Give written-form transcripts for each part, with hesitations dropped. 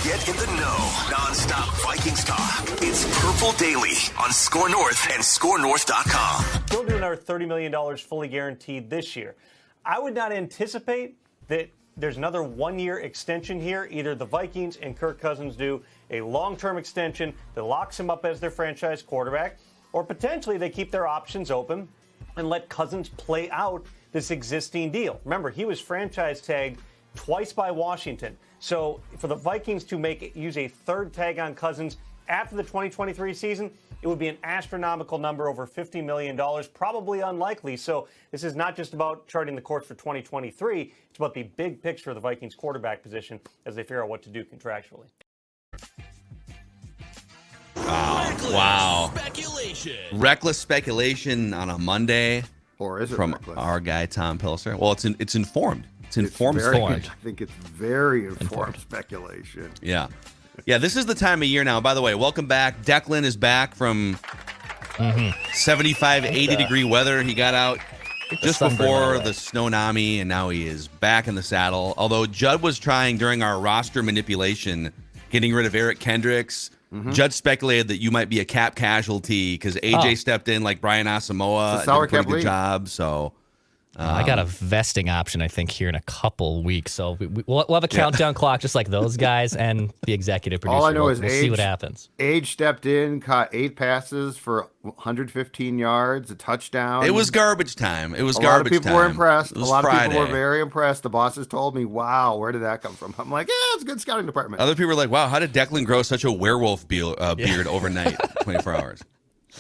Get in the know. Non-stop Vikings talk. It's Purple Daily on Score North and ScoreNorth.com. He'll do another $30 million fully guaranteed this year. I would not anticipate that there's another one-year extension here. Either the Vikings and Kirk Cousins do a long-term extension that locks him up as their franchise quarterback, or potentially they keep their options open and let Cousins play out this existing deal. Remember, he was franchise tagged twice by Washington. So for the Vikings to use a third tag on Cousins after the 2023 season, it would be an astronomical number, over $50 million, probably unlikely. So this is not just about charting the course for 2023. It's about the big picture of the Vikings quarterback position as they figure out what to do contractually. Wow. Reckless speculation on a Monday. Or is it from reckless? Our guy, Tom Pelissero? Well, it's informed. It's informed. I think it's very informed speculation. Yeah. Yeah, this is the time of year now. By the way, welcome back. Declan is back from 75, 80-degree weather. He got out just before the Snownami, and now he is back in the saddle. Although Judd was trying during our roster manipulation, getting rid of Eric Kendricks. Judd speculated that you might be a cap casualty because AJ stepped in like Brian Asamoah. Did a pretty good job, so... I got a vesting option, I think, here in a couple weeks. So we'll have a countdown clock just like those guys and the executive producer. All I know is we'll see what happens. Age stepped in, caught 8 passes for 115 yards, a touchdown. It was garbage time. It was a garbage time. A lot of people were impressed. A lot of people were very impressed. The bosses told me, wow, where did that come from? I'm like, yeah, it's a good scouting department. Other people were like, wow, how did Declan grow such a werewolf beard overnight, 24 hours?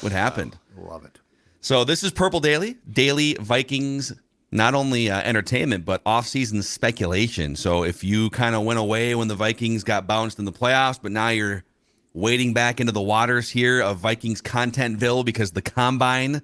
What happened? Love it. So this is Purple Daily Vikings. Not only entertainment, but off-season speculation. So if you kind of went away when the Vikings got bounced in the playoffs, but now you're wading back into the waters here of Vikings Contentville because the Combine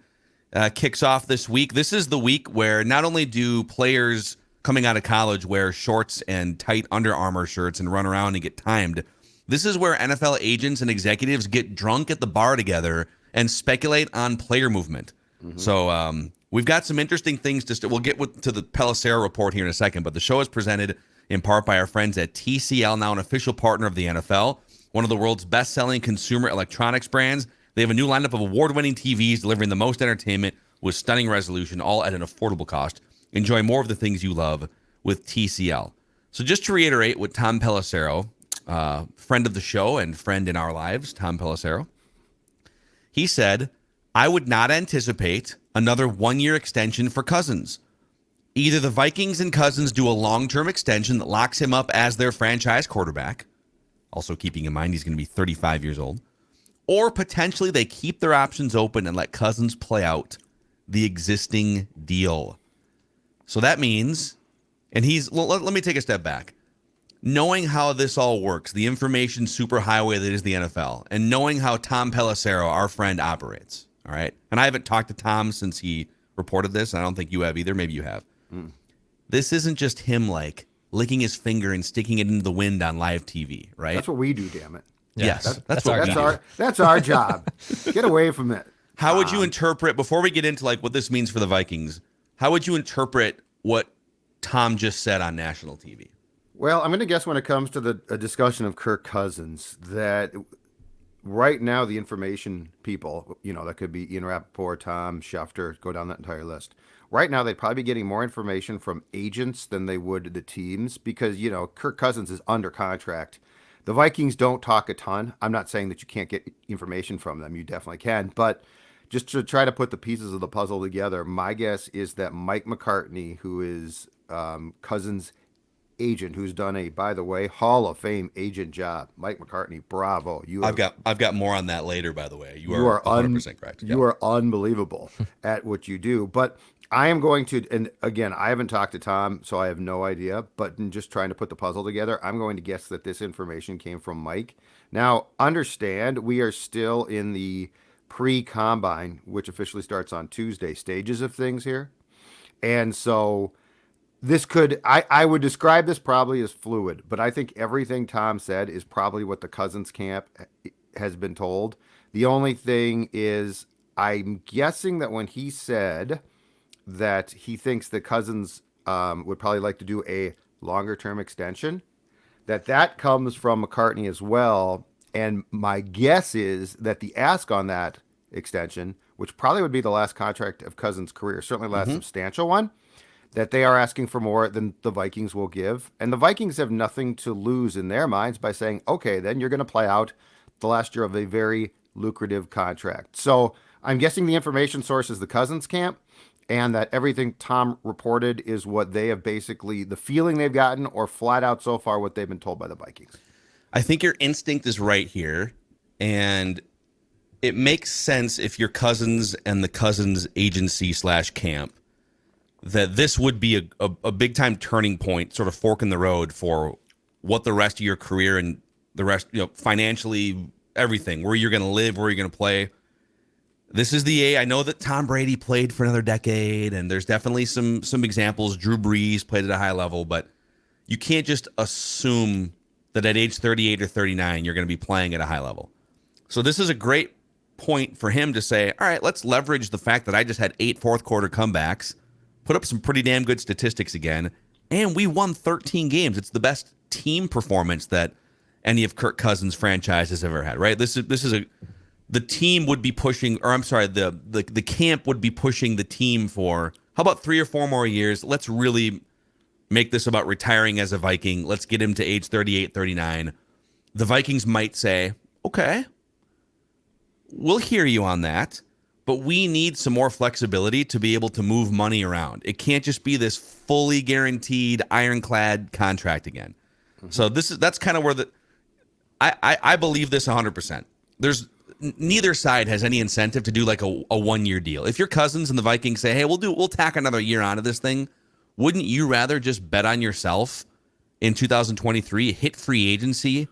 kicks off this week. This is the week where not only do players coming out of college wear shorts and tight Under Armour shirts and run around and get timed, this is where NFL agents and executives get drunk at the bar together and speculate on player movement. So we've got some interesting things we'll get to the Pelissero report here in a second, but the show is presented in part by our friends at TCL, now an official partner of the NFL, one of the world's best-selling consumer electronics brands. They have a new lineup of award-winning TVs delivering the most entertainment with stunning resolution, all at an affordable cost. Enjoy more of the things you love with TCL. So just to reiterate what Tom Pelissero, friend of the show and friend in our lives, Tom Pelissero, he said, I would not anticipate another one-year extension for Cousins. Either the Vikings and Cousins do a long-term extension that locks him up as their franchise quarterback, also keeping in mind he's going to be 35 years old, or potentially they keep their options open and let Cousins play out the existing deal. So that means, and let me take a step back. Knowing how this all works, the information superhighway that is the NFL, and knowing how Tom Pelissero, our friend, operates, all right? And I haven't talked to Tom since he reported this. And I don't think you have either. Maybe you have. This isn't just him, like, licking his finger and sticking it into the wind on live TV, right? That's what we do, damn it. Yes. That's what we do. That's our job. Get away from it. How would you interpret, before we get into, like, what this means for the Vikings, how would you interpret what Tom just said on national TV? Well, I'm going to guess when it comes to a discussion of Kirk Cousins that right now the information people, that could be Ian Rappaport, Tom, Schefter, go down that entire list. Right now, they'd probably be getting more information from agents than they would the teams because, Kirk Cousins is under contract. The Vikings don't talk a ton. I'm not saying that you can't get information from them. You definitely can. But just to try to put the pieces of the puzzle together, my guess is that Mike McCartney, who is Cousins' agent, who's done a, by the way, Hall of Fame agent job. Mike McCartney, bravo. I've got more on that later, by the way. You are 100% correct. You are unbelievable at what you do. But I am going to, and again, I haven't talked to Tom, so I have no idea, but in just trying to put the puzzle together, I'm going to guess that this information came from Mike. Now, understand, we are still in the pre-combine, which officially starts on Tuesday, stages of things here. And so this could, I would describe this probably as fluid, but I think everything Tom said is probably what the Cousins camp has been told. The only thing is, I'm guessing that when he said that he thinks that Cousins would probably like to do a longer term extension, that comes from McCartney as well. And my guess is that the ask on that extension, which probably would be the last contract of Cousins' career, certainly the last substantial one, that they are asking for more than the Vikings will give. And the Vikings have nothing to lose in their minds by saying, okay, then you're going to play out the last year of a very lucrative contract. So I'm guessing the information source is the Cousins camp, and that everything Tom reported is what they have basically, the feeling they've gotten, or flat out so far what they've been told by the Vikings. I think your instinct is right here, and it makes sense if you're Cousins and the Cousins agency / camp, that this would be a big time turning point, sort of fork in the road for what the rest of your career and the rest, financially, everything, where you're going to live, where you're going to play. This is I know that Tom Brady played for another decade, and there's definitely some examples. Drew Brees played at a high level, but you can't just assume that at age 38 or 39, you're going to be playing at a high level. So this is a great point for him to say, all right, let's leverage the fact that I just had 8 fourth quarter comebacks, put up some pretty damn good statistics again, and we won 13 games. It's the best team performance that any of Kirk Cousins' franchises have ever had, right? The team would be pushing, or I'm sorry, the camp would be pushing the team for, how about 3 or 4 more years? Let's really make this about retiring as a Viking. Let's get him to age 38, 39. The Vikings might say, okay, we'll hear you on that, but we need some more flexibility to be able to move money around. It can't just be this fully guaranteed ironclad contract again. Mm-hmm. So that's kind of where I believe this 100%. Neither side has any incentive to do like a 1-year deal. If you're Cousins and the Vikings say, hey, we'll tack another year onto this thing, wouldn't you rather just bet on yourself in 2023, hit free agency,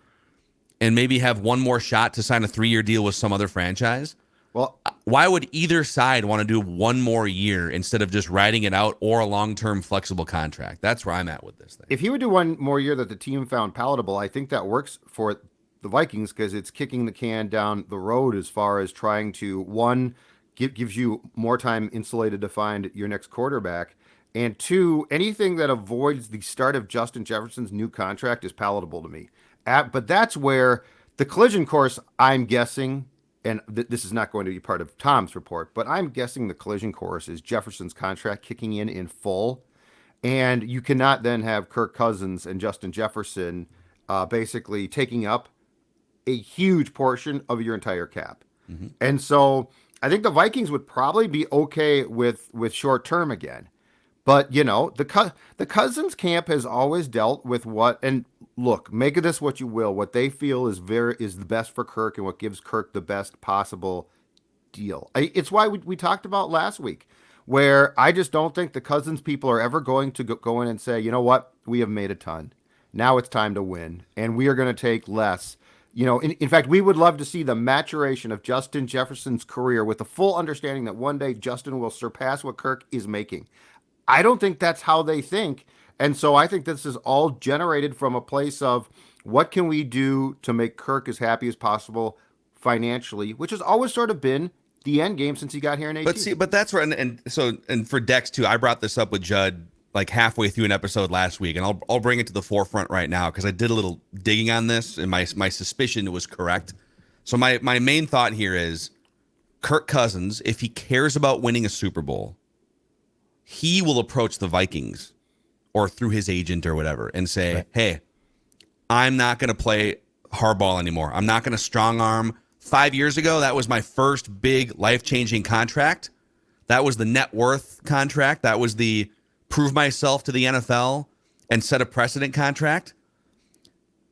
and maybe have one more shot to sign a 3-year deal with some other franchise? Well, why would either side want to do 1 more year instead of just riding it out or a long-term flexible contract? That's where I'm at with this thing. If he would do 1 more year that the team found palatable, I think that works for the Vikings, because it's kicking the can down the road as far as trying to, one, gives you more time insulated to find your next quarterback, and 2, anything that avoids the start of Justin Jefferson's new contract is palatable to me. But that's where the collision course, I'm guessing, and this is not going to be part of Tom's report, but I'm guessing the collision course is Jefferson's contract kicking in full, and you cannot then have Kirk Cousins and Justin Jefferson basically taking up a huge portion of your entire cap. Mm-hmm. And so I think the Vikings would probably be okay with short term again. But, the Cousins camp has always dealt with and look, make of this what you will, what they feel is the best for Kirk and what gives Kirk the best possible deal. It's why we talked about last week, where I just don't think the Cousins people are ever going to go in and say, you know what, we have made a ton. Now it's time to win, and we are going to take less. In fact, we would love to see the maturation of Justin Jefferson's career with the full understanding that one day Justin will surpass what Kirk is making. I don't think that's how they think. And so I think this is all generated from a place of what can we do to make Kirk as happy as possible financially, which has always sort of been the end game since he got here in 18. But that's where, and for Dex too, I brought this up with Judd like halfway through an episode last week, and I'll bring it to the forefront right now because I did a little digging on this, and my suspicion was correct. So my main thought here is Kirk Cousins, if he cares about winning a Super Bowl, he will approach the Vikings or through his agent or whatever and say, right, hey, I'm not going to play hardball anymore. I'm not going to strong arm. 5 years ago, that was my first big life-changing contract. That was the net worth contract. That was the prove myself to the NFL and set a precedent contract.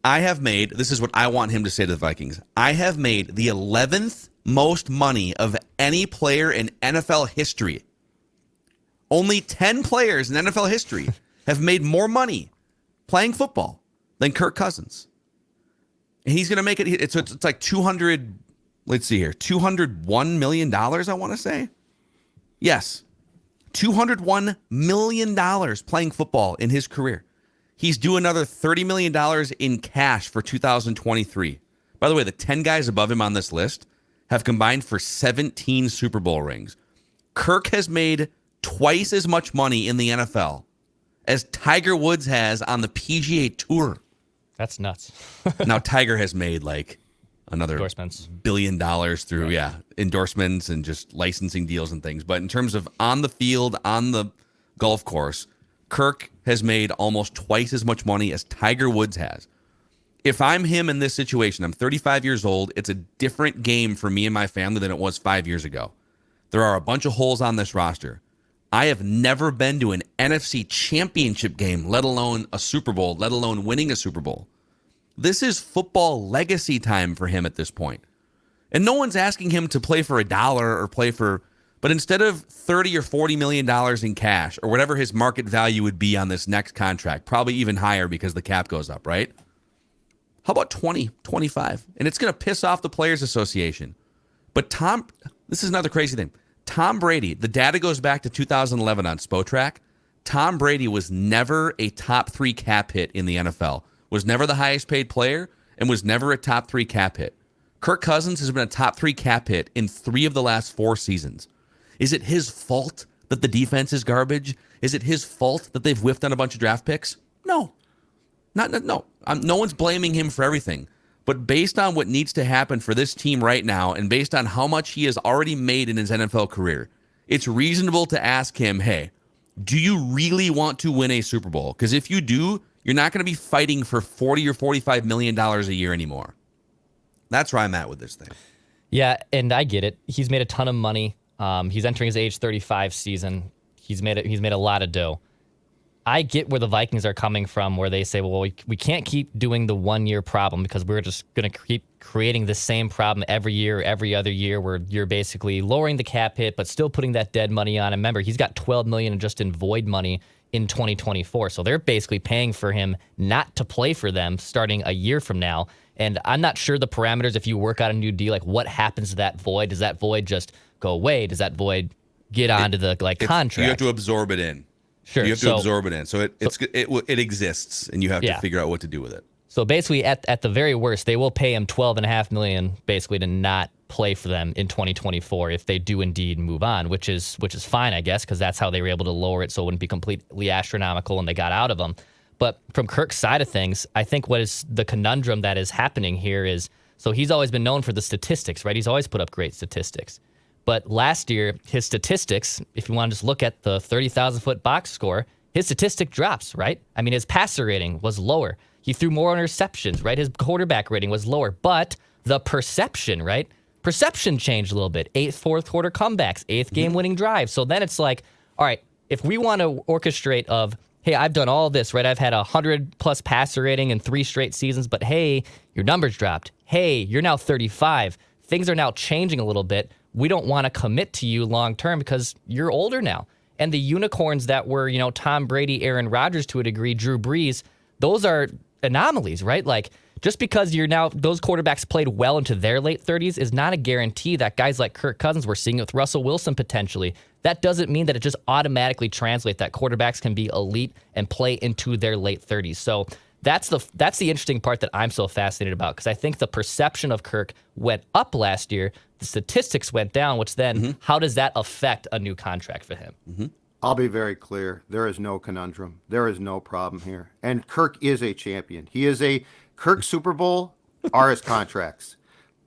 This is what I want him to say to the Vikings. I have made the 11th most money of any player in NFL history. Only 10 players in NFL history have made more money playing football than Kirk Cousins. And he's going to make it, it's like $201 million, I want to say. Yes. $201 million playing football in his career. He's due another $30 million in cash for 2023. By the way, the 10 guys above him on this list have combined for 17 Super Bowl rings. Kirk has made twice as much money in the NFL as Tiger Woods has on the PGA Tour. That's nuts. Now Tiger has made like another Endorsements. $1 billion through endorsements and just licensing deals and things. But in terms of on the field, on the golf course, Kirk has made almost twice as much money as Tiger Woods has. If I'm him in this situation, I'm 35 years old. It's a different game for me and my family than it was 5 years ago. There are a bunch of holes on this roster. I have never been to an NFC championship game, let alone a Super Bowl, let alone winning a Super Bowl. This is football legacy time for him at this point. And no one's asking him to play for $1 or play for, but instead of $30 or $40 million in cash or whatever his market value would be on this next contract, probably even higher because the cap goes up, right? How about 20, 25? And it's going to piss off the Players Association. But this is another crazy thing. Tom Brady, the data goes back to 2011 on Spotrac. Tom Brady was never a top 3 cap hit in the NFL, was never the highest paid player, and was never a top 3 cap hit. Kirk Cousins has been a top 3 cap hit in 3 of the last 4 seasons. Is it his fault that the defense is garbage? Is it his fault that they've whiffed on a bunch of draft picks? No. No. No one's blaming him for everything. But based on what needs to happen for this team right now, and based on how much he has already made in his NFL career, it's reasonable to ask him, hey, do you really want to win a Super Bowl? Because if you do, you're not going to be fighting for $40 or $45 million a year anymore. That's where I'm at with this thing. Yeah, and I get it. He's made a ton of money. He's entering his age 35 season. He's made a lot of dough. I get where the Vikings are coming from, where they say, well, we can't keep doing the 1 year problem because we're just going to keep creating the same problem every year, every other year, where you're basically lowering the cap hit, but still putting that dead money on. And remember, he's got $12 million just in void money in 2024. So they're basically paying for him not to play for them starting a year from now. And I'm not sure the parameters, if you work out a new deal, like what happens to that void? Does that void just go away? Does that void get onto the contract? You have to absorb it in. Sure. You have to absorb it in. So it exists, and you have to figure out what to do with it. So basically, at the very worst, they will pay him $12.5 million basically to not play for them in 2024 if they do indeed move on, which is fine, I guess, because that's how they were able to lower it so it wouldn't be completely astronomical and they got out of them. But from Kirk's side of things, I think what is the conundrum that is happening here is, so he's always been known for the statistics, right? He's always put up great statistics. But last year, his statistics, if you want to just look at the 30,000-foot box score, his statistic drops, right? I mean, his passer rating was lower. He threw more interceptions, right? His quarterback rating was lower. But the perception, right? Perception changed a little bit. 8th, 4th quarter comebacks, 8th game-winning drive. So then it's like, all right, if we want to orchestrate of, hey, I've done all this, right? I've had 100-plus passer rating in 3 straight seasons, but hey, your numbers dropped. Hey, you're now 35. Things are now changing a little bit. We don't want to commit to you long term because you're older now. And the unicorns that were, Tom Brady, Aaron Rodgers to a degree, Drew Brees, those are anomalies, right? Like, just because those quarterbacks played well into their late 30s is not a guarantee that guys like Kirk Cousins, we're seeing it with Russell Wilson potentially, that doesn't mean that it just automatically translates that quarterbacks can be elite and play into their late 30s. So that's the interesting part that I'm so fascinated about, because I think the perception of Kirk went up last year. The statistics went down, which then how does that affect a new contract for him? Mm-hmm. I'll be very clear. There is no conundrum. There is no problem here. And Kirk is a champion. He is Kirk Super Bowl are his contracts.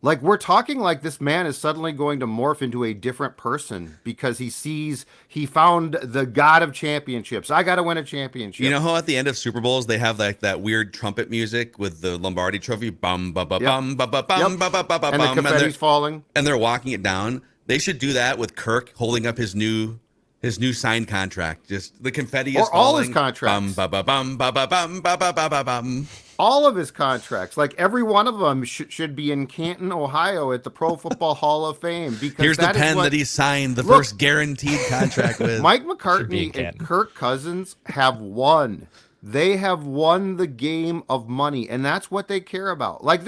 Like, we're talking like this man is suddenly going to morph into a different person because he found the god of championships. I got to win a championship. You know how at the end of Super Bowls they have like that weird trumpet music with the Lombardi Trophy, bum ba ba bum ba ba bum ba ba ba ba, and the confetti's falling, and they're walking it down. They should do that with Kirk holding up his new signed contract. Just the confetti is falling. Or all his contracts. Bum ba ba bum ba ba bum ba ba ba ba bum. All of his contracts, like every one of them, should be in Canton, Ohio, at the Pro Football Hall of Fame. Because here's the pen that he signed the first guaranteed contract with. Mike McCartney and Kirk Cousins have won. They have won the game of money, and that's what they care about. Like,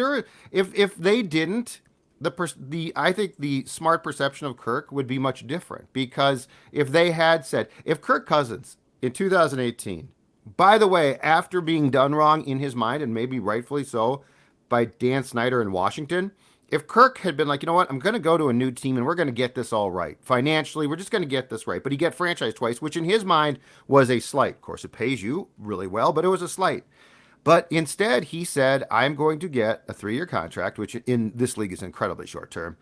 if they didn't, I think the smart perception of Kirk would be much different, because if they had said, if Kirk Cousins in 2018. By the way, after being done wrong in his mind, and maybe rightfully so, by Dan Snyder in Washington, if Kirk had been like, you know what, I'm going to go to a new team and we're going to get this all right. Financially, we're just going to get this right. But he get franchised twice, which in his mind was a slight. Of course, it pays you really well, but it was a slight. But instead, he said, I'm going to get a 3-year contract, which in this league is incredibly short term,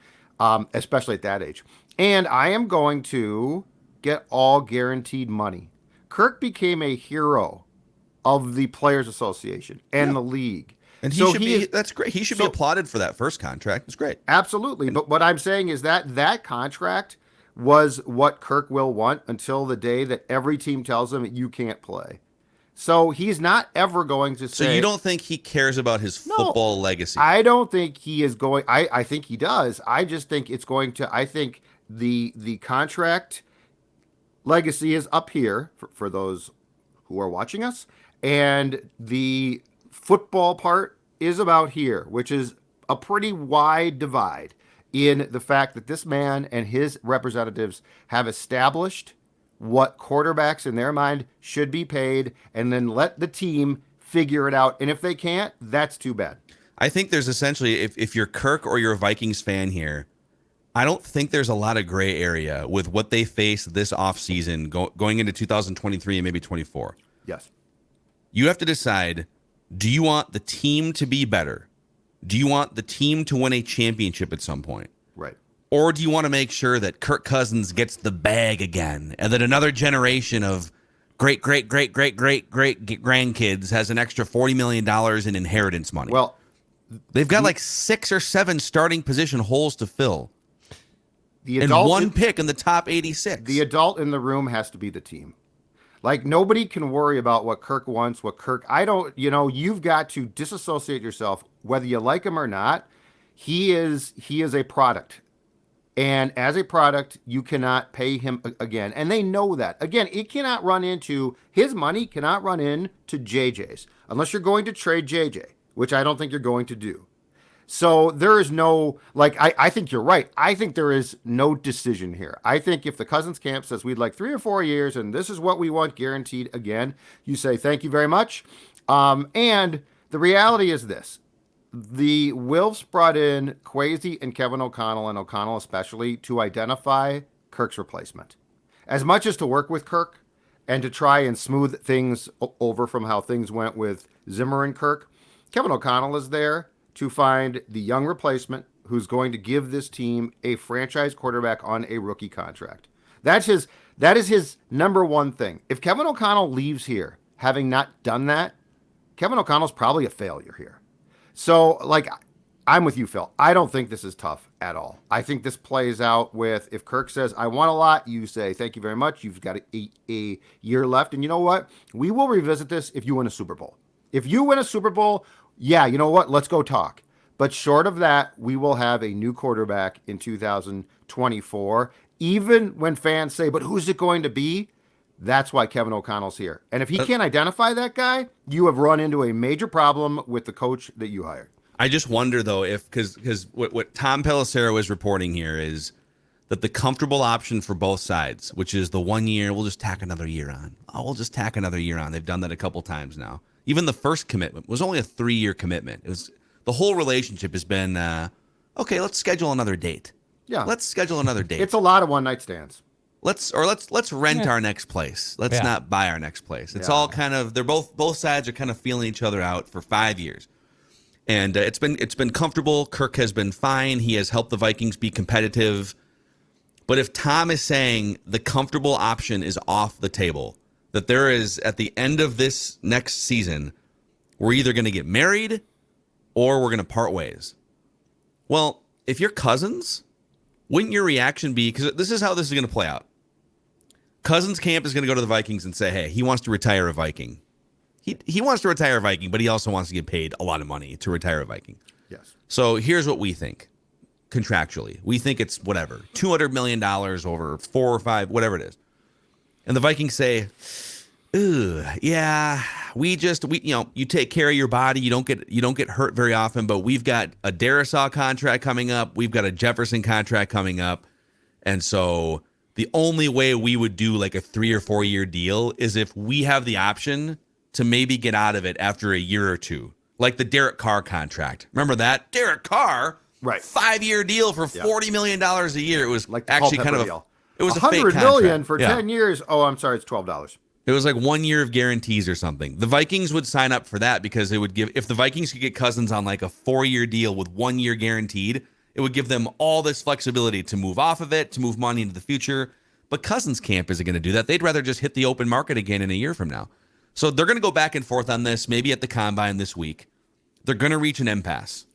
especially at that age. And I am going to get all guaranteed money. Kirk became a hero of the Players Association and the league. And that's great. He should be applauded for that first contract. It's great. Absolutely. But what I'm saying is that contract was what Kirk will want until the day that every team tells him you can't play. So he's not ever going to say. So you don't think he cares about his football legacy? I don't think he is going. I think he does. I just think it's going to. I think the contract legacy is up here for those who are watching us, and the football part is about here, which is a pretty wide divide in the fact that this man and his representatives have established what quarterbacks in their mind should be paid, and then let the team figure it out. And if they can't, that's too bad. I think there's essentially, if you're Kirk or you're a Vikings fan here, I don't think there's a lot of gray area with what they face this offseason going into 2023 and maybe 24. Yes. You have to decide, do you want the team to be better? Do you want the team to win a championship at some point? Right. Or do you want to make sure that Kirk Cousins gets the bag again and that another generation of great grandkids has an extra $40 million in inheritance money? Well, they've got like 6 or 7 starting position holes to fill. And one pick in the top 86. The adult in the room has to be the team. Like, nobody can worry about what Kirk wants, you've got to disassociate yourself, whether you like him or not. He is a product. And as a product, you cannot pay him again. And they know that. Again, his money cannot run into JJ's unless you're going to trade JJ, which I don't think you're going to do. So there is no, I think you're right. I think there is no decision here. I think if the Cousins camp says we'd like 3 or 4 years and this is what we want guaranteed again, you say thank you very much. And the reality is this. The Wilfs brought in Kwesi and Kevin O'Connell, and O'Connell especially, to identify Kirk's replacement. As much as to work with Kirk and to try and smooth things over from how things went with Zimmer and Kirk, Kevin O'Connell is there to find the young replacement who's going to give this team a franchise quarterback on a rookie contract. That is his number one thing. If Kevin O'Connell leaves here having not done that, Kevin O'Connell's probably a failure here. So, I'm with you, Phil. I don't think this is tough at all. I think this plays out with, if Kirk says, I want a lot, you say, thank you very much. You've got a year left. And you know what? We will revisit this if you win a Super Bowl. If you win a Super Bowl, yeah, you know what? Let's go talk. But short of that, we will have a new quarterback in 2024. Even when fans say, but who's it going to be? That's why Kevin O'Connell's here. And if he can't identify that guy, you have run into a major problem with the coach that you hired. I just wonder, though, because what Tom Pelissero is reporting here is that the comfortable option for both sides, which is the 1 year, we'll just tack another year on. We'll just tack another year on. They've done that a couple times now. Even the first commitment was only a 3-year commitment. It was the whole relationship has been, okay, let's schedule another date. Yeah. Let's schedule another date. It's a lot of one-night stands. Let's rent our next place. Let's not buy our next place. It's all kind of, they're both sides are kind of feeling each other out for 5 years. And it's been comfortable. Kirk has been fine. He has helped the Vikings be competitive. But if Tom is saying the comfortable option is off the table, that there is, at the end of this next season, we're either going to get married or we're going to part ways. Well, if you're Cousins, wouldn't your reaction be, because this is how this is going to play out. Cousins camp is going to go to the Vikings and say, hey, he wants to retire a Viking. He wants to retire a Viking, but he also wants to get paid a lot of money to retire a Viking. Yes. So here's what we think contractually. We think it's whatever, $200 million over 4 or 5, whatever it is. And the Vikings say, ooh, yeah, we you take care of your body. You don't get hurt very often, but we've got a Darisaw contract coming up. We've got a Jefferson contract coming up. And so the only way we would do like a 3 or 4 year deal is if we have the option to maybe get out of it after a year or two, like the Derek Carr contract. Remember that? Derek Carr, right? 5-year deal for $40 million a year. It was like actually kind of deal. It was $100 million for 10 years. Oh, I'm sorry, it's $12. It was like 1 year of guarantees or something. The Vikings would sign up for that because it would give, if the Vikings could get Cousins on like a 4-year deal with 1 year guaranteed, it would give them all this flexibility to move off of it, to move money into the future. But Cousins camp isn't going to do that. They'd rather just hit the open market again in a year from now. So they're going to go back and forth on this, maybe at the combine this week. They're going to reach an impasse.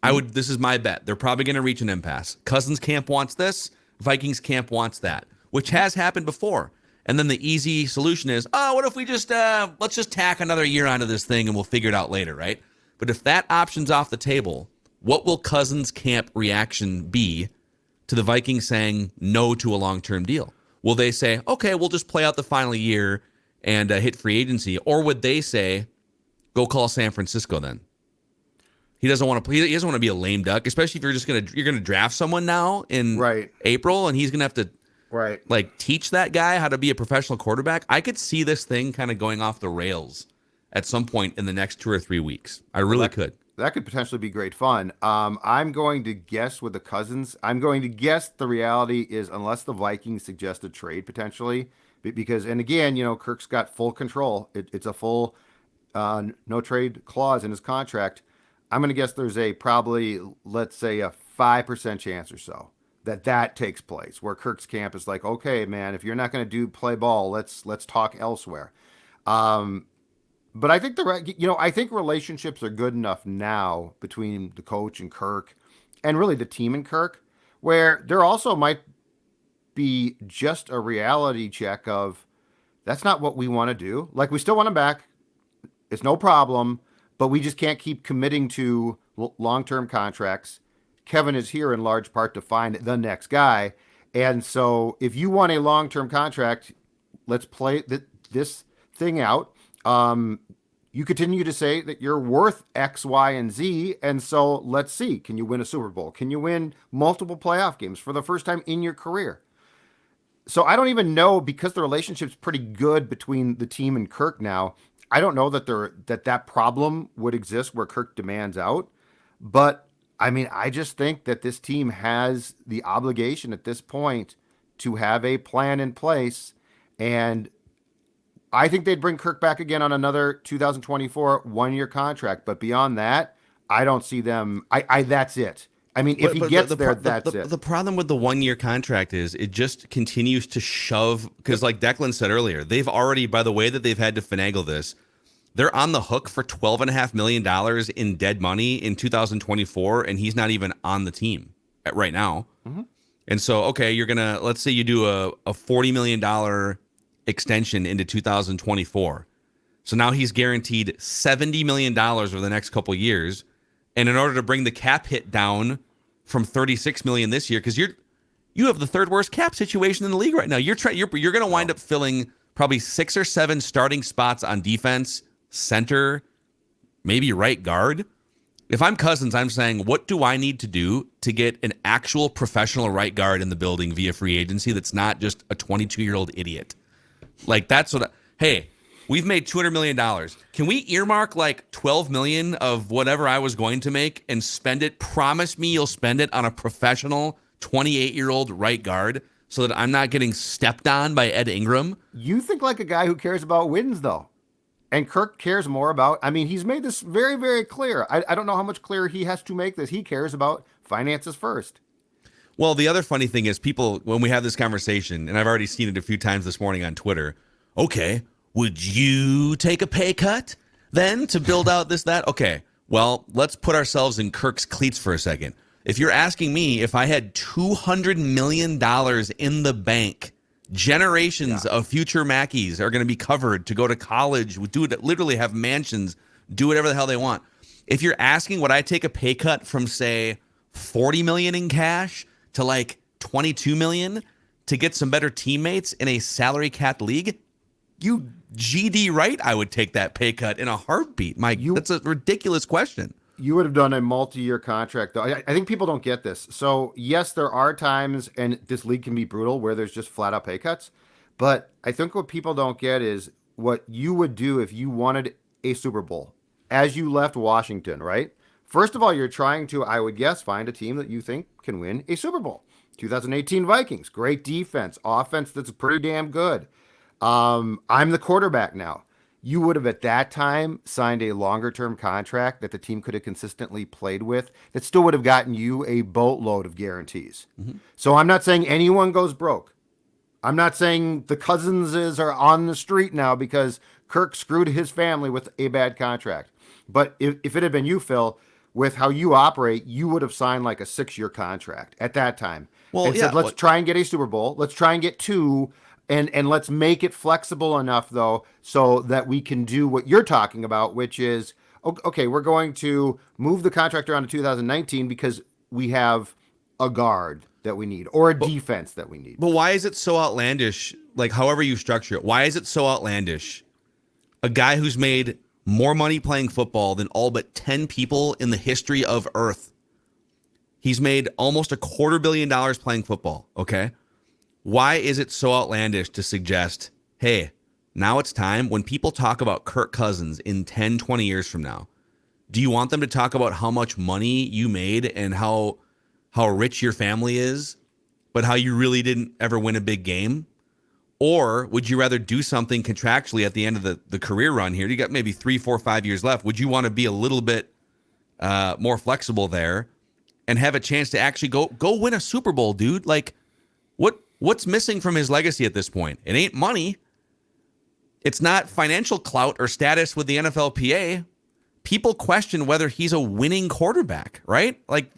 This is my bet. They're probably going to reach an impasse. Cousins camp wants this. Vikings camp wants that, which has happened before. And then the easy solution is, what if we just, let's just tack another year onto this thing and we'll figure it out later, right? But if that option's off the table, what will Cousins camp reaction be to the Vikings saying no to a long-term deal? Will they say, okay, we'll just play out the final year and hit free agency? Or would they say, go call San Francisco then? He doesn't want to play. He doesn't want to be a lame duck, especially if you're gonna draft someone now in April, and he's gonna have to like teach that guy how to be a professional quarterback. I could see this thing kind of going off the rails at some point in the next 2 or 3 weeks. I really could. That could potentially be great fun. I'm going to guess with the Cousins. I'm going to guess the reality is unless the Vikings suggest a trade potentially, because, and again, Kirk's got full control. It's a full no trade clause in his contract. I'm going to guess there's probably, let's say, a 5% chance or so that takes place, where Kirk's camp is like, okay, man, if you're not going to play ball, let's talk elsewhere. But I think I think relationships are good enough now between the coach and Kirk, and really the team and Kirk, where there also might be just a reality check of that's not what we want to do. Like, we still want him back. It's no problem. But we just can't keep committing to long-term contracts. Kevin is here in large part to find the next guy. And so if you want a long-term contract, let's play this thing out. You continue to say that you're worth X, Y, and Z. And so let's see. Can you win a Super Bowl? Can you win multiple playoff games for the first time in your career? So I don't even know, because the relationship's pretty good between the team and Kirk now. I don't know that problem would exist where Kirk demands out, but I mean, I just think that this team has the obligation at this point to have a plan in place, and I think they'd bring Kirk back again on another 2024 1-year contract. But beyond that, I don't see them. That's it. I mean, if he gets there, that's it. The problem with the 1-year contract is it just continues to shove, because like Declan said earlier, they've already, by the way that they've had to finagle this, they're on the hook for $12.5 million in dead money in 2024, and he's not even on the team right now. Mm-hmm. And so, okay, let's say you do a $40 million extension into 2024. So now he's guaranteed $70 million over the next couple years. And in order to bring the cap hit down from $36 million this year, because you have the third worst cap situation in the league right now. You're going to wind up filling probably 6 or 7 starting spots on defense, center, maybe right guard. If I'm Cousins, I'm saying, what do I need to do to get an actual professional right guard in the building via free agency that's not just a 22-year-old idiot? Like, that's what. Hey, we've made $200 million. Can we earmark like $12 million of whatever I was going to make and spend it? Promise me you'll spend it on a professional 28-year-old right guard so that I'm not getting stepped on by Ed Ingram. You think like a guy who cares about wins, though. And Kirk cares more about, I mean, he's made this very, very clear. I don't know how much clearer he has to make this. He cares about finances first. Well, the other funny thing is people, when we have this conversation, and I've already seen it a few times this morning on Twitter, okay, would you take a pay cut then to build out this, that? Okay, well, let's put ourselves in Kirk's cleats for a second. If you're asking me if I had $200 million in the bank, generations of future Mackies are going to be covered to go to college, literally have mansions, do whatever the hell they want. If you're asking, would I take a pay cut from, say, $40 million in cash to like $22 million to get some better teammates in a salary capped league? You GD right, I would take that pay cut in a heartbeat. Mike, that's a ridiculous question. You would have done a multi-year contract, though. I think people don't get this. So, yes, there are times, and this league can be brutal, where there's just flat-out pay cuts. But I think what people don't get is what you would do if you wanted a Super Bowl as you left Washington, right? First of all, you're trying to, I would guess, find a team that you think can win a Super Bowl. 2018 Vikings, great defense, offense that's pretty damn good. I'm the quarterback now. You would have at that time signed a longer term contract that the team could have consistently played with that still would have gotten you a boatload of guarantees. So I'm not saying anyone goes broke. I'm not saying the Cousinses are on the street now because Kirk screwed his family with a bad contract. But if it had been you, Phil, with how you operate, you would have signed like a 6-year contract at that time. Well, and yeah, said, let's try and get a Super Bowl. Let's try and get 2. And let's make it flexible enough, though, so that we can do what you're talking about, which is, okay, we're going to move the contract around to 2019 because we have a guard that we need or a defense that we need. But why is it so outlandish? Like, however you structure it, why is it so outlandish? A guy who's made more money playing football than all but 10 people in the history of Earth. He's made almost $250 million playing football, okay? Why is it so outlandish to suggest, hey, now it's time when people talk about Kirk Cousins in 10, 20 years from now, do you want them to talk about how much money you made and how rich your family is, but how you really didn't ever win a big game? Or would you rather do something contractually at the end of the career run here? You got maybe 3, 4, 5 years left. Would you want to be a little bit more flexible there and have a chance to actually go win a Super Bowl, dude? Like, what's missing from his legacy at this point? It ain't money. It's not financial clout or status with the NFLPA. People question whether he's a winning quarterback, right? Like,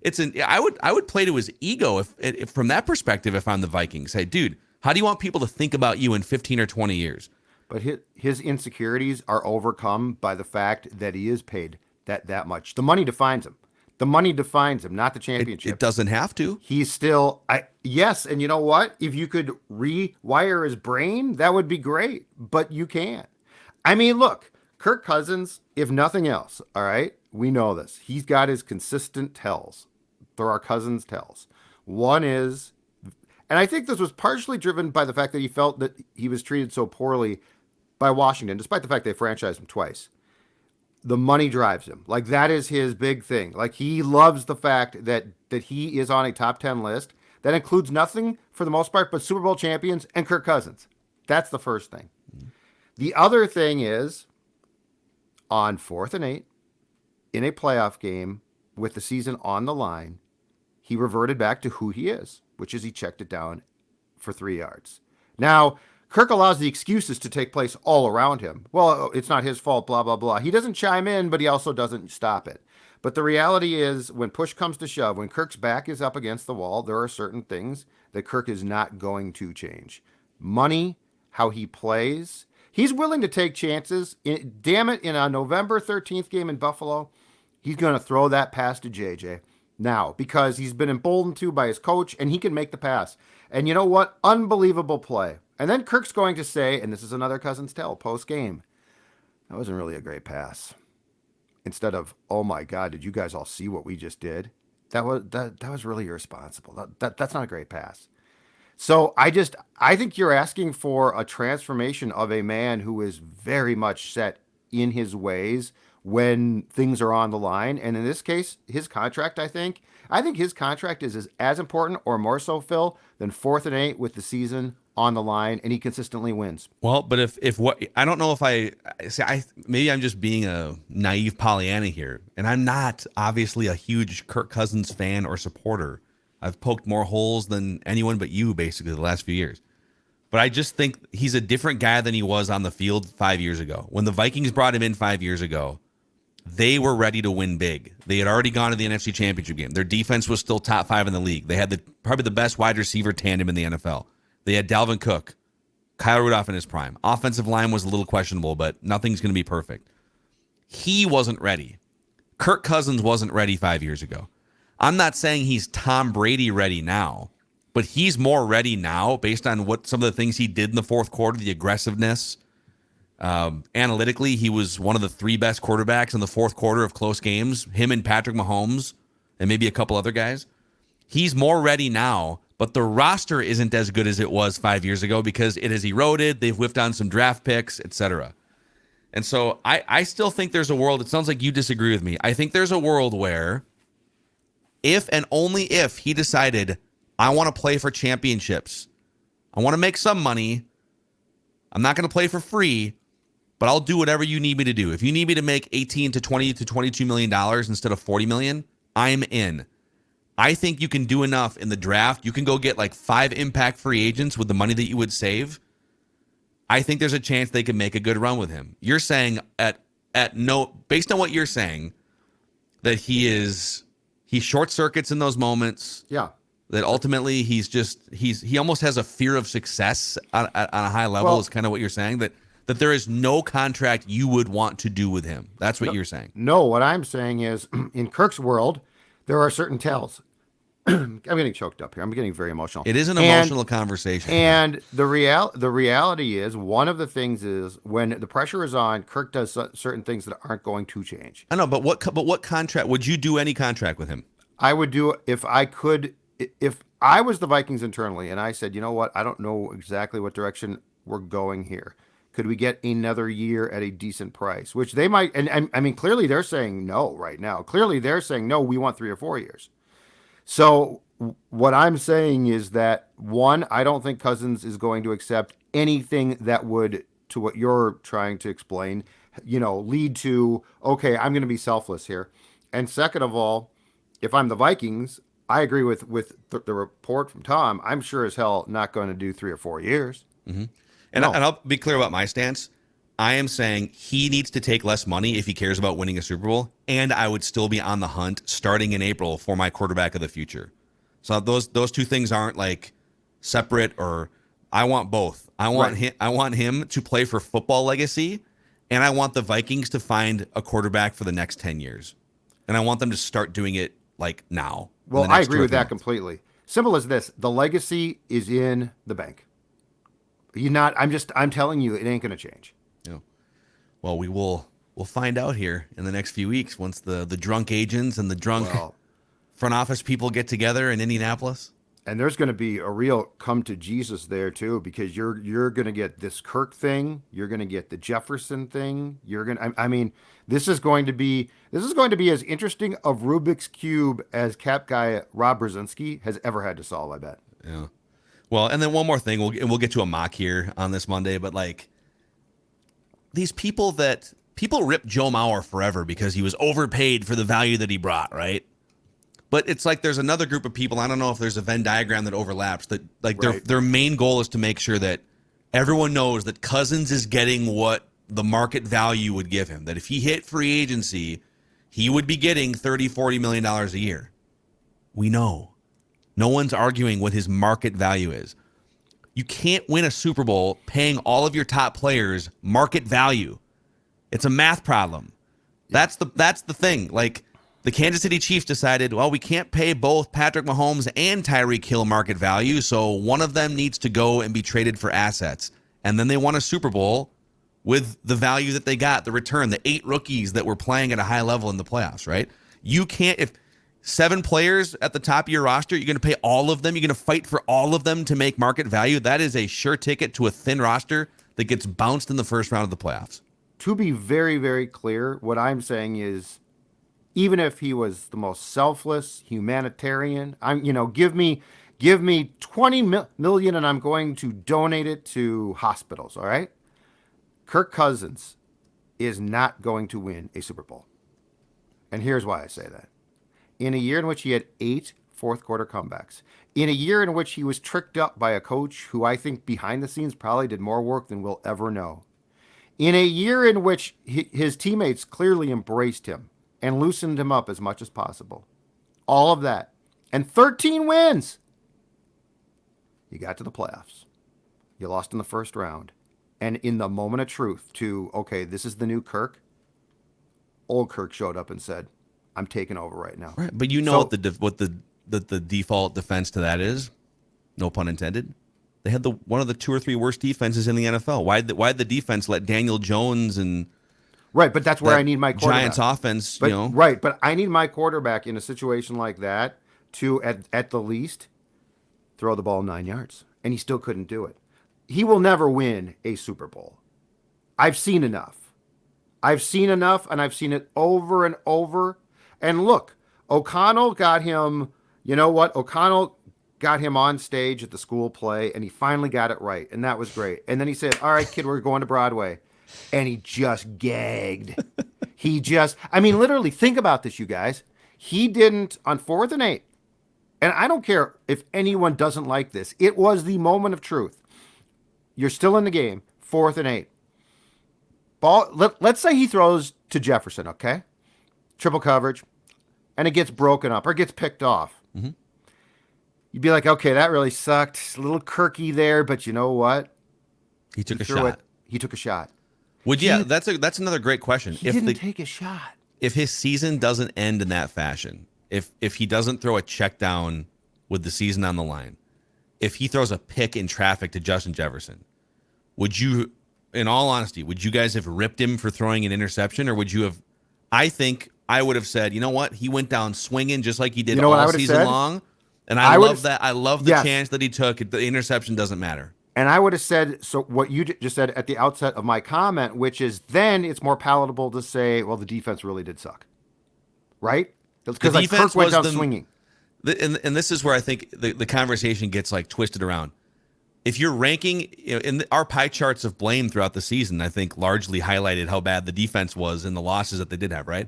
I would play to his ego if from that perspective, if I'm the Vikings. Hey, dude, how do you want people to think about you in 15 or 20 years? But his insecurities are overcome by the fact that he is paid that much. The money defines him. The money defines him, not the championship. It doesn't have to. He's still, yes, and you know what? If you could rewire his brain, that would be great, but you can't. I mean, look, Kirk Cousins, if nothing else, all right, we know this. He's got his consistent tells. There are Cousins tells. One is, and I think this was partially driven by the fact that he felt that he was treated so poorly by Washington, despite the fact they franchised him twice. The money drives him. Like, that is his big thing. Like, he loves the fact that he is on a top 10 list that includes nothing for the most part but Super Bowl champions and Kirk Cousins. That's the first thing. The other thing is, on 4th and 8, in a playoff game with the season on the line, he reverted back to who he is, which is he checked it down for 3 yards. Now, Kirk allows the excuses to take place all around him. Well, it's not his fault, blah, blah, blah. He doesn't chime in, but he also doesn't stop it. But the reality is, when push comes to shove, when Kirk's back is up against the wall, there are certain things that Kirk is not going to change. Money, how he plays. He's willing to take chances. Damn it, in a November 13th game in Buffalo, he's going to throw that pass to JJ now because he's been emboldened to by his coach, and he can make the pass. And you know what? Unbelievable play. And then Kirk's going to say, and this is another Cousins tell post-game, that wasn't really a great pass. Instead of, oh my God, did you guys all see what we just did? That was really irresponsible. That's not a great pass. So I think you're asking for a transformation of a man who is very much set in his ways when things are on the line. And in this case, his contract, I think his contract is as important or more so, Phil, than 4th and 8 with the season on the line, and he consistently wins. Well, but if what I don't know if maybe I'm just being a naive Pollyanna here, and I'm not obviously a huge Kirk Cousins fan or supporter. I've poked more holes than anyone but you basically the last few years. But I just think he's a different guy than he was on the field 5 years ago. When the Vikings brought him in 5 years ago, they were ready to win big. They had already gone to the NFC Championship game. Their defense was still top 5 in the league. They had probably the best wide receiver tandem in the NFL. They had Dalvin Cook, Kyle Rudolph in his prime. Offensive line was a little questionable, but nothing's going to be perfect. He wasn't ready. Kirk Cousins wasn't ready 5 years ago. I'm not saying he's Tom Brady ready now, but he's more ready now based on what some of the things he did in the fourth quarter, the aggressiveness. Analytically, he was one of the 3 best quarterbacks in the fourth quarter of close games, him and Patrick Mahomes and maybe a couple other guys. He's more ready now, but the roster isn't as good as it was 5 years ago because it has eroded. They've whiffed on some draft picks, etc. And so I still think there's a world. It sounds like you disagree with me. I think there's a world where if and only if he decided, I want to play for championships, I want to make some money, I'm not going to play for free, but I'll do whatever you need me to do. If you need me to make 18 to 20 to $22 million instead of 40 million, I'm in. I think you can do enough in the draft. You can go get like 5 impact free agents with the money that you would save. I think there's a chance they can make a good run with him. You're saying based on what you're saying, that he short circuits in those moments. Yeah. That ultimately he almost has a fear of success on a high level is kind of what you're saying, that there is no contract you would want to do with him. That's what you're saying. No, what I'm saying is in Kirk's world, there are certain tells. I'm getting choked up here. I'm getting very emotional. It is an emotional conversation. And the reality is, one of the things is when the pressure is on, Kirk does certain things that aren't going to change. I know, but what contract would you do? Any contract with him? I would do if I could. If I was the Vikings internally and I said, you know what, I don't know exactly what direction we're going here. Could we get another year at a decent price? Which they might. And I mean, clearly they're saying no right now. Clearly they're saying no. We want 3 or 4 years. So what I'm saying is that, one, I don't think Cousins is going to accept anything that would, to what you're trying to explain, lead to, okay, I'm going to be selfless here. And second of all, if I'm the Vikings, I agree with the report from Tom. I'm sure as hell not going to do 3 or 4 years. Mm-hmm. And I'll be clear about my stance. I am saying he needs to take less money if he cares about winning a Super Bowl, and I would still be on the hunt starting in April for my quarterback of the future. So those two things aren't like separate, or I want both. I want him to play for football legacy, and I want the Vikings to find a quarterback for the next 10 years. And I want them to start doing it like now. Well, I agree with that completely. Simple as this. The legacy is in the bank. I'm telling you, it ain't going to change. Yeah. Well, we'll find out here in the next few weeks once the drunk agents and the drunk front office people get together in Indianapolis. And there's going to be a real come to Jesus there too, because you're going to get this Kirk thing, you're going to get the Jefferson thing, this is going to be as interesting of Rubik's Cube as cap guy Rob Brzezinski has ever had to solve, I bet. Yeah. Well, and then one more thing, we'll get to a mock here on this Monday, but like these people rip Joe Mauer forever because he was overpaid for the value that he brought, right? But it's like there's another group of people, I don't know if there's a Venn diagram that overlaps, that like their main goal is to make sure that everyone knows that Cousins is getting what the market value would give him. That if he hit free agency, he would be getting $30, $40 million a year. We know. No one's arguing what his market value is. You can't win a Super Bowl paying all of your top players market value. It's a math problem. That's the thing. Like, the Kansas City Chiefs decided, well, we can't pay both Patrick Mahomes and Tyreek Hill market value, so one of them needs to go and be traded for assets. And then they won a Super Bowl with the value that they got, the return, the 8 rookies that were playing at a high level in the playoffs, right? You can't, if 7 players at the top of your roster, you're going to pay all of them, you're going to fight for all of them to make market value. That is a sure ticket to a thin roster that gets bounced in the first round of the playoffs. To be very, very clear, what I'm saying is, even if he was the most selfless humanitarian, give me 20 million and I'm going to donate it to hospitals. All right. Kirk Cousins is not going to win a Super Bowl. And here's why I say that. In a year in which he had 8 fourth quarter comebacks, in a year in which he was tricked up by a coach who I think behind the scenes probably did more work than we'll ever know, in a year in which his teammates clearly embraced him and loosened him up as much as possible. All of that. And 13 wins. You got to the playoffs. You lost in the first round. And in the moment of truth to, okay, this is the new Kirk, old Kirk showed up and said, I'm taking over right now. Right, but you know what the default defense to that is? No pun intended. They had one of the 2 or 3 worst defenses in the NFL. Why'd the defense let Daniel Jones and right, but that's where I need my quarterback. Giants offense, Right, but I need my quarterback in a situation like that to, at the least, throw the ball 9 yards. And he still couldn't do it. He will never win a Super Bowl. I've seen enough. And I've seen it over and over. And look, O'Connell got him, you know what? O'Connell got him on stage at the school play, and he finally got it right, and that was great. And then he said, all right, kid, we're going to Broadway. And he just gagged. Literally, think about this, you guys. He didn't, on 4th and 8, and I don't care if anyone doesn't like this, it was the moment of truth. You're still in the game, 4th and 8. Ball. Let's say he throws to Jefferson, okay? Triple coverage, and it gets broken up or gets picked off. Mm-hmm. You'd be like, okay, that really sucked. A little Kirky there, but you know what? He took a shot. He took a shot. That's another great question. He didn't take a shot. If his season doesn't end in that fashion, if he doesn't throw a check down with the season on the line, if he throws a pick in traffic to Justin Jefferson, would you, in all honesty, would you guys have ripped him for throwing an interception, or would you have? I think I would have said, you know what, he went down swinging just like he did all season long, and I love that. I love the chance that he took. The interception doesn't matter. And I would have said, so what you just said at the outset of my comment, which is then it's more palatable to say, well, the defense really did suck. Right? Because like Kirk went down swinging. And this is where I think the conversation gets like twisted around. If you're ranking, in our pie charts of blame throughout the season, I think largely highlighted how bad the defense was and the losses that they did have, right?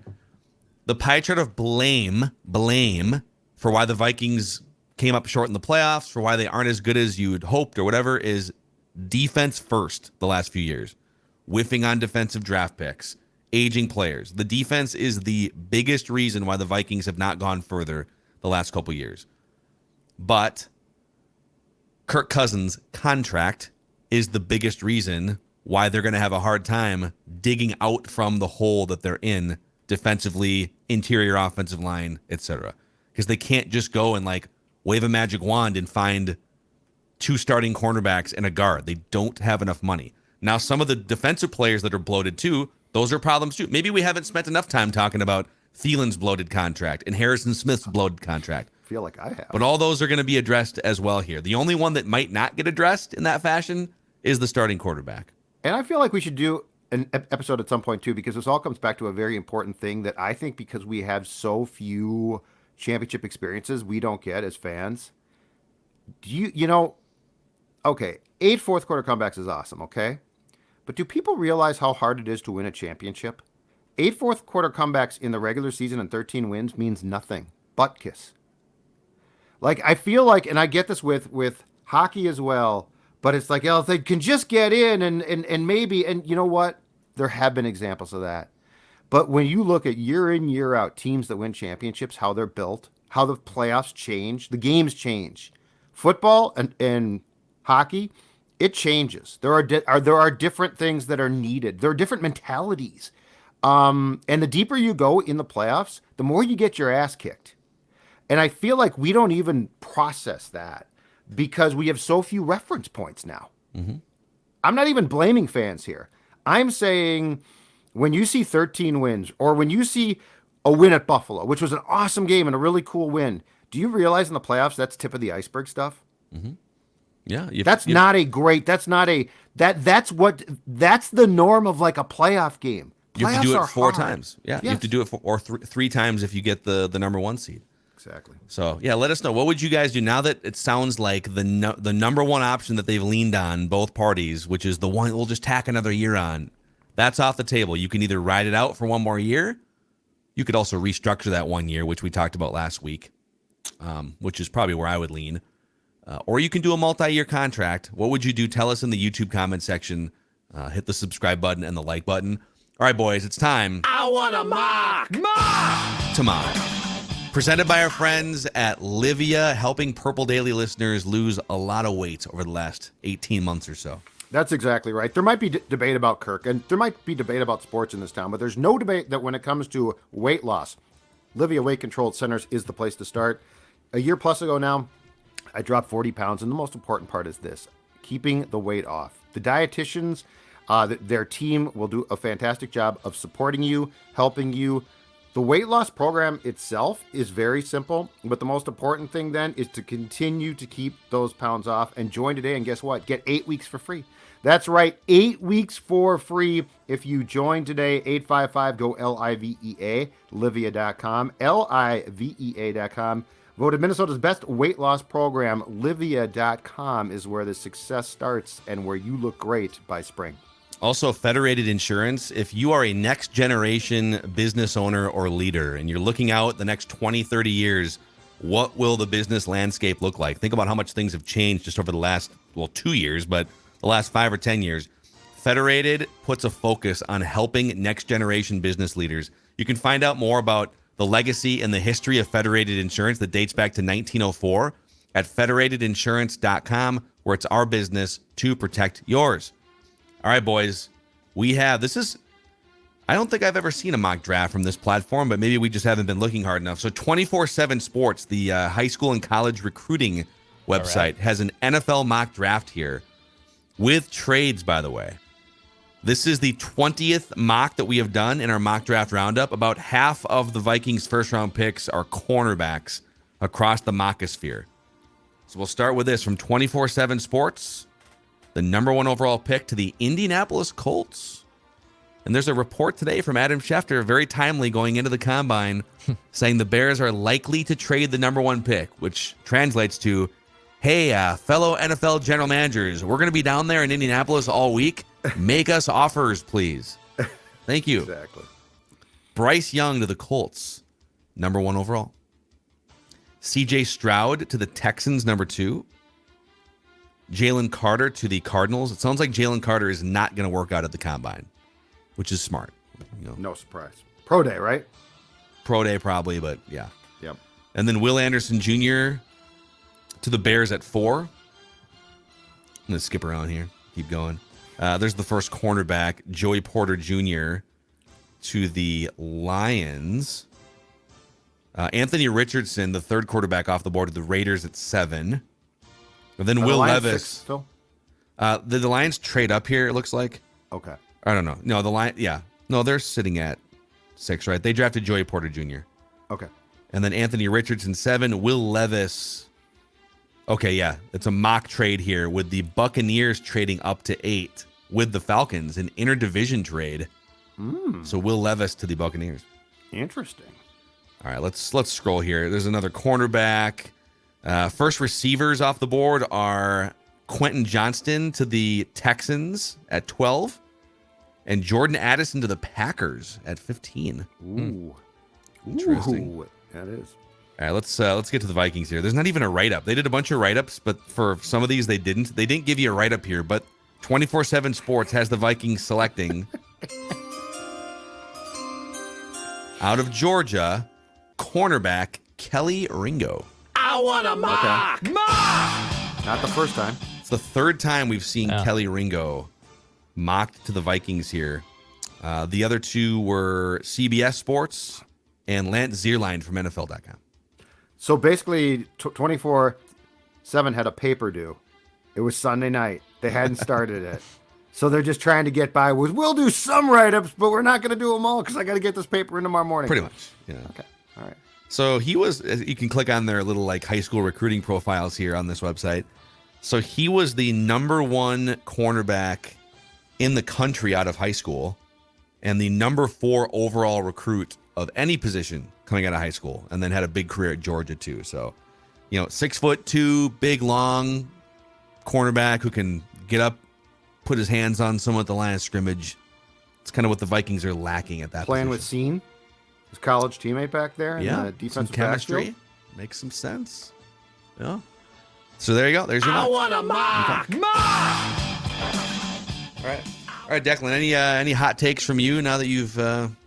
The pie chart of blame for why the Vikings came up short in the playoffs, for why they aren't as good as you had hoped or whatever, is defense first the last few years. Whiffing on defensive draft picks, aging players. The defense is the biggest reason why the Vikings have not gone further the last couple years. But Kirk Cousins' contract is the biggest reason why they're going to have a hard time digging out from the hole that they're in defensively, interior offensive line, etc. Because they can't just go and like wave a magic wand and find 2 starting cornerbacks and a guard. They don't have enough money. Now, some of the defensive players that are bloated too, those are problems too. Maybe we haven't spent enough time talking about Thielen's bloated contract and Harrison Smith's bloated contract. I feel like I have. But all those are going to be addressed as well here. The only one that might not get addressed in that fashion is the starting quarterback. And I feel like we should do an episode at some point too, because this all comes back to a very important thing that I think, because we have so few championship experiences, we don't get as fans. Okay, 8 fourth quarter comebacks is awesome, okay? But do people realize how hard it is to win a championship? 8 fourth quarter comebacks in the regular season and 13 wins means nothing. Butt kiss. Like, I feel like, and I get this with hockey as well, but it's like, if they can just get in and maybe, and you know what? There have been examples of that. But when you look at year in, year out teams that win championships, how they're built, how the playoffs change, the games change. Football and hockey, it changes. There are different things that are needed. There are different mentalities. And the deeper you go in the playoffs, the more you get your ass kicked. And I feel like we don't even process that because we have so few reference points now. Mm-hmm. I'm not even blaming fans here. I'm saying when you see 13 wins, or when you see a win at Buffalo, which was an awesome game and a really cool win, do you realize in the playoffs that's tip of the iceberg stuff? Mm-hmm. Yeah. That's the norm of like a playoff game. You have to do it 4 hard. times. Yeah. Yes. You have to do it or 3 times if you get the number 1 seed. Exactly. So, yeah, let us know. What would you guys do now that it sounds like the number 1 option that they've leaned on, both parties, which is the one we'll just tack another year on, that's off the table. You can either ride it out for 1 more year. You could also restructure that 1 year, which we talked about last week, which is probably where I would lean. Or you can do a multi-year contract. What would you do? Tell us in the YouTube comment section. Hit the subscribe button and the like button. All right, boys, it's time. I want to mock. To mock. Presented by our friends at Livia, helping Purple Daily listeners lose a lot of weight over the last 18 months or so. That's exactly right. There might be debate about Kirk, and there might be debate about sports in this town, but there's no debate that when it comes to weight loss, Livia Weight Control Centers is the place to start. A year plus ago now, I dropped 40 pounds, and the most important part is this, keeping the weight off. The dietitians, their team will do a fantastic job of supporting you, helping you. The weight loss program itself is very simple, but the most important thing then is to continue to keep those pounds off and join today. And guess what? Get 8 weeks for free. That's right, 8 weeks for free. If you join today, 855 go LIVEA, Livia.com, LIVEA.com. Voted Minnesota's best weight loss program, Livia.com is where the success starts and where you look great by spring. Also, Federated Insurance. If you are a next generation business owner or leader and you're looking out the next 20, 30 years, what will the business landscape look like? Think about how much things have changed just over the last, 2 years, but the last 5 or 10 years. Federated puts a focus on helping next generation business leaders. You can find out more about the legacy and the history of Federated Insurance that dates back to 1904 at federatedinsurance.com, where it's our business to protect yours. All right, boys, I don't think I've ever seen a mock draft from this platform, but maybe we just haven't been looking hard enough. So 24/7 Sports, the high school and college recruiting website, has an NFL mock draft here with trades, by the way. This is the 20th mock that we have done in our mock draft roundup. About half of the Vikings' first-round picks are cornerbacks across the mockosphere. So we'll start with this from 24/7 Sports. The number 1 overall pick to the Indianapolis Colts. And there's a report today from Adam Schefter, very timely going into the combine, saying the Bears are likely to trade the number 1 pick, which translates to, hey, fellow NFL general managers, we're going to be down there in Indianapolis all week. Make us offers, please. Thank you. Exactly. Bryce Young to the Colts, number 1 overall. CJ Stroud to the Texans, number 2. Jalen Carter to the Cardinals. It sounds like Jalen Carter is not going to work out at the combine, which is smart. No surprise. Pro day, right? Pro day probably, but yeah. Yep. And then Will Anderson Jr. to the Bears at 4. I'm going to skip around here. Keep going. There's the first cornerback, Joey Porter Jr. to the Lions. Anthony Richardson, the third quarterback off the board, to the Raiders at 7. And then Will Levis. 6 still? The Lions trade up here, it looks like. Okay. I don't know. No, the Lions, yeah. No, they're sitting at 6, right? They drafted Joey Porter Jr. Okay. And then Anthony Richardson, 7. Will Levis. Okay, yeah. It's a mock trade here with the Buccaneers trading up to 8 with the Falcons, an interdivision trade. So Will Levis to the Buccaneers. Interesting. All right, let's scroll here. There's another cornerback. First receivers off the board are Quentin Johnston to the Texans at 12 and Jordan Addison to the Packers at 15. Ooh. Interesting. Ooh, that is. All right, let's get to the Vikings here. There's not even a write-up. They did a bunch of write-ups, but for some of these they didn't. They didn't give you a write-up here, but 24/7 Sports has the Vikings selecting out of Georgia, cornerback Kelly Ringo. I want a mock. Okay. Not the first time. It's the third time we've seen Kelly Ringo mocked to the Vikings here. The other two were CBS Sports and Lance Zierlein from NFL.com. So basically, 24/7 had a paper due. It was Sunday night. They hadn't started it. So they're just trying to get by with, we'll do some write-ups, but we're not going to do them all because I got to get this paper in tomorrow morning. Pretty much. Yeah. Okay. All right. So he was, you can click on their little like high school recruiting profiles here on this website. So he was the number 1 cornerback in the country out of high school and the number 4 overall recruit of any position coming out of high school, and then had a big career at Georgia too. So, 6'2", big, long cornerback who can get up, put his hands on someone at the line of scrimmage. It's kind of what the Vikings are lacking at that Playing position. with Scene, his college teammate back there. In the defensive some chemistry. backfield. Makes some sense. Yeah. So there you go. There's your mock. I want a mock. All right, Declan. Any hot takes from you now that you've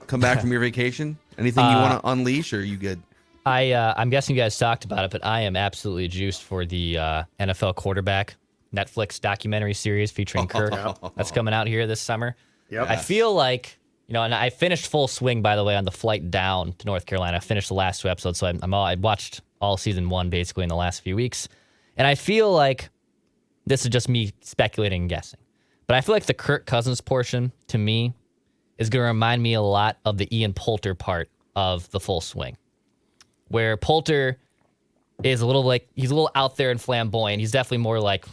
come back from your vacation? Anything you want to unleash, or are you good? I'm guessing you guys talked about it, but I am absolutely juiced for the NFL quarterback Netflix documentary series featuring Kirk. That's coming out here this summer. Yep. I feel like, and I finished Full Swing, by the way, on the flight down to North Carolina. I finished the last 2 episodes, so I watched all season 1 basically in the last few weeks. And I feel like this is just me speculating and guessing. But I feel like the Kirk Cousins portion, to me, is going to remind me a lot of the Ian Poulter part of the Full Swing, where Poulter is he's a little out there and flamboyant. He's definitely more like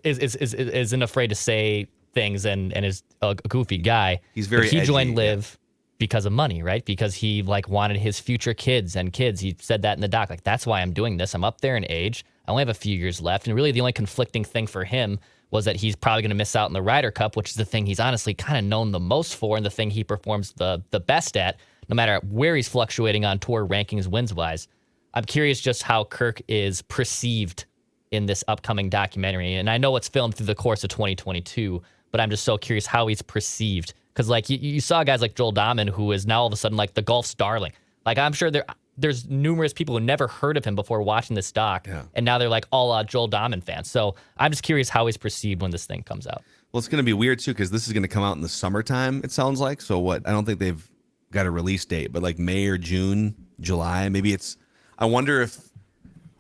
isn't afraid to say things and is a goofy guy. He's very But he edgy, joined Liv. because of money, right? Because he like wanted his future kids. He said that in the doc. Like, that's why I'm doing this. I'm up there in age. I only have a few years left. And really the only conflicting thing for him was that he's probably going to miss out in the Ryder Cup, which is the thing he's honestly kind of known the most for and the thing he performs the best at, no matter where he's fluctuating on tour rankings wins-wise. I'm curious just how Kirk is perceived in this upcoming documentary. And I know it's filmed through the course of 2022, but I'm just so curious how he's perceived. Because, like, you saw guys like Joel Dahman, who is now all of a sudden, like, the golf's darling. Like, I'm sure there's numerous people who never heard of him before watching this doc, and now they're, like, all Joel Dahman fans. So I'm just curious how he's perceived when this thing comes out. Well, it's going to be weird, too, because this is going to come out in the summertime, it sounds like. So what? I don't think they've got a release date, but, like, May or June, July, maybe it's... I wonder if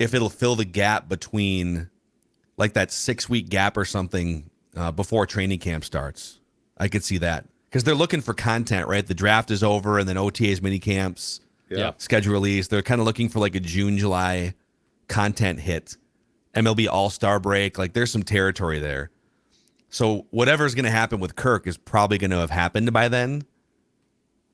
it'll fill the gap between, like, that 6-week gap or something before training camp starts. I could see that. Because they're looking for content, right? The draft is over, and then OTAs, mini camps, schedule release. They're kind of looking for like a June, July content hit. MLB All-Star break. Like, there's some territory there. So whatever's going to happen with Kirk is probably going to have happened by then.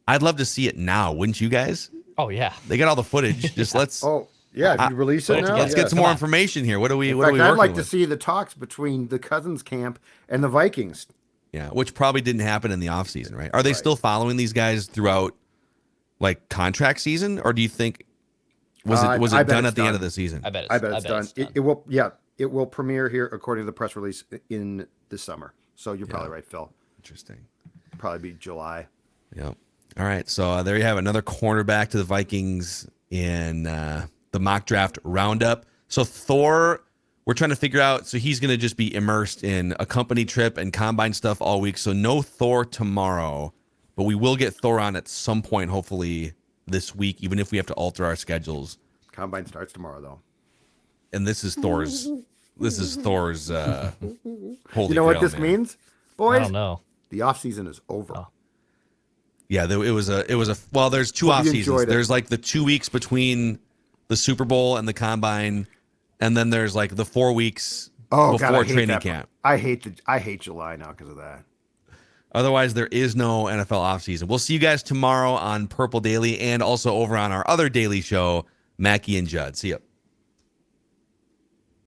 I'd love to see it now, wouldn't you guys? Oh, yeah. They got all the footage. Just let's... Oh, yeah, if you release it now. Let's get some more information here. What are we In what are fact, we I'd working like with? to see the talks between the Cousins camp and the Vikings. Yeah, which probably didn't happen in the offseason, right? Are they still following these guys throughout, like, contract season, or do you think was it done at the end of the season? I bet it's done. It will. Yeah, it will premiere here according to the press release in the summer. So you're probably right, Phil. Interesting. Probably be July. Yep. All right, so there you have another cornerback to the Vikings in the mock draft roundup. So Thor, we're trying to figure out, so he's going to just be immersed in a company trip and combine stuff all week. So no Thor tomorrow, but we will get Thor on at some point, hopefully this week, even if we have to alter our schedules. Combine starts tomorrow, though. And this is Thor's holy You know what grail, this man. means, boys? I don't know. The off season is over. Oh. Yeah, it was a well, there's two Hope off you seasons. enjoyed it. There's like the 2 weeks between the Super Bowl and the combine, and then there's like the 4 weeks Oh, before God, I hate training that. camp. I hate July now because of that. Otherwise, there is no NFL offseason. We'll see you guys tomorrow on Purple Daily and also over on our other daily show, Mackie and Judd. See ya.